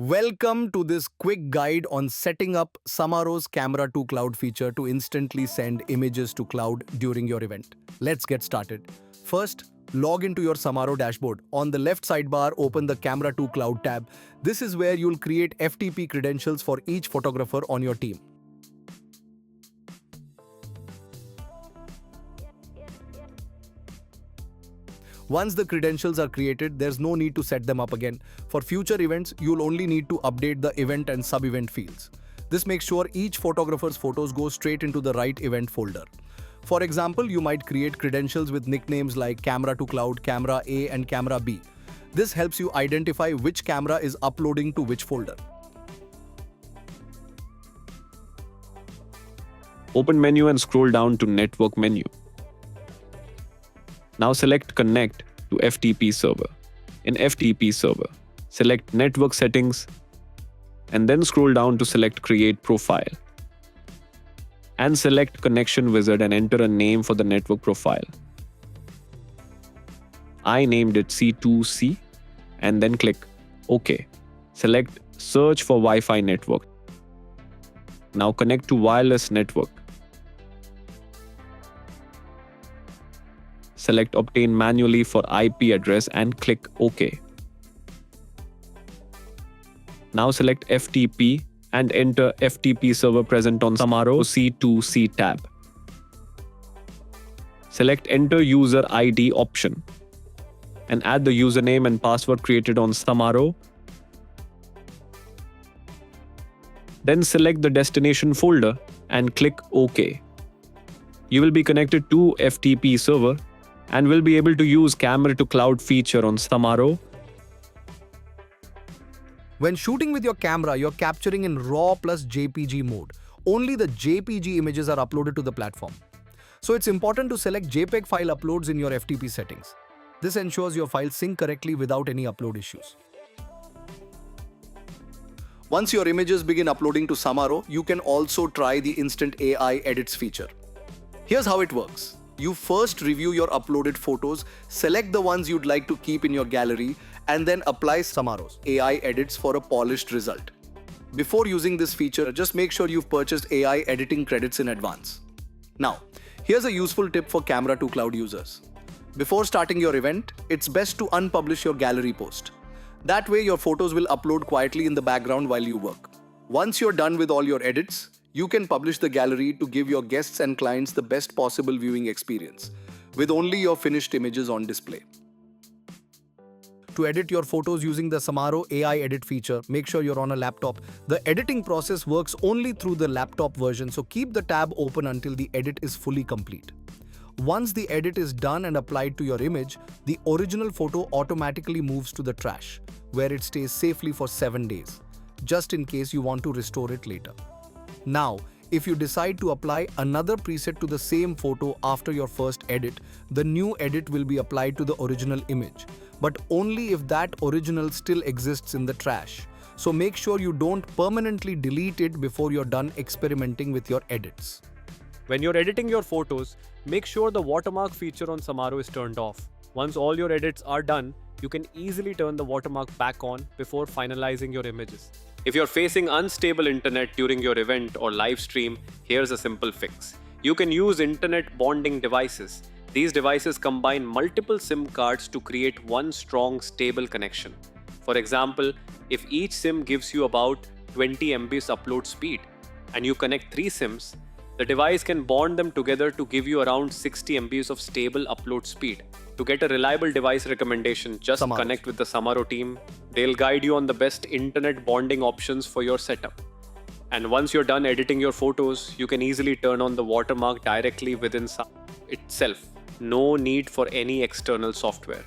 Welcome to this quick guide on setting up Samaro's Camera to Cloud feature to instantly send images to cloud during your event. Let's get started. First, log into your Samaro dashboard. On the left sidebar, open the Camera to Cloud tab. This is where you'll create FTP credentials for each photographer on your team. Once the credentials are created, there's no need to set them up again. For future events, you'll only need to update the event and sub-event fields. This makes sure each photographer's photos go straight into the right event folder. For example, you might create credentials with nicknames like Camera to Cloud, Camera A and Camera B. This helps you identify which camera is uploading to which folder. Open menu and scroll down to Network menu. Now select Connect to FTP server. In FTP server, select Network Settings and then scroll down to select Create Profile. And select Connection Wizard and enter a name for the network profile. I named it C2C and then click OK. Select Search for Wi-Fi network. Now connect to wireless network. Select Obtain manually for IP address and click OK. Now select FTP and enter FTP server present on Samaro C2C tab. Select Enter User ID option and add the username and password created on Samaro. Then select the destination folder and click OK. You will be connected to FTP server and will be able to use Camera to Cloud feature on Samaro. When shooting with your camera, you're capturing in RAW plus JPG mode. Only the JPG images are uploaded to the platform. So it's important to select JPEG file uploads in your FTP settings. This ensures your files sync correctly without any upload issues. Once your images begin uploading to Samaro, you can also try the Instant AI Edits feature. Here's how it works. You first review your uploaded photos, select the ones you'd like to keep in your gallery, and then apply Samaro's AI edits for a polished result. Before using this feature, just make sure you've purchased AI editing credits in advance. Now, here's a useful tip for Camera to Cloud users. Before starting your event, it's best to unpublish your gallery post. That way, your photos will upload quietly in the background while you work. Once you're done with all your edits, you can publish the gallery to give your guests and clients the best possible viewing experience, with only your finished images on display. To edit your photos using the Samaro AI Edit feature, make sure you're on a laptop. The editing process works only through the laptop version, so keep the tab open until the edit is fully complete. Once the edit is done and applied to your image, the original photo automatically moves to the trash, where it stays safely for 7 days, just in case you want to restore it later. Now, if you decide to apply another preset to the same photo after your first edit, the new edit will be applied to the original image, but only if that original still exists in the trash. So make sure you don't permanently delete it before you're done experimenting with your edits. When you're editing your photos, make sure the watermark feature on Samaro is turned off. Once all your edits are done, you can easily turn the watermark back on before finalizing your images. If you're facing unstable internet during your event or live stream, here's a simple fix. You can use internet bonding devices. These devices combine multiple SIM cards to create one strong, stable connection. For example, if each SIM gives you about 20 MBs upload speed and you connect 3 SIMs, the device can bond them together to give you around 60 MBs of stable upload speed. To get a reliable device recommendation, just connect with the Samaro team. They'll guide you on the best internet bonding options for your setup. And once you're done editing your photos, you can easily turn on the watermark directly within Samaro itself. No need for any external software.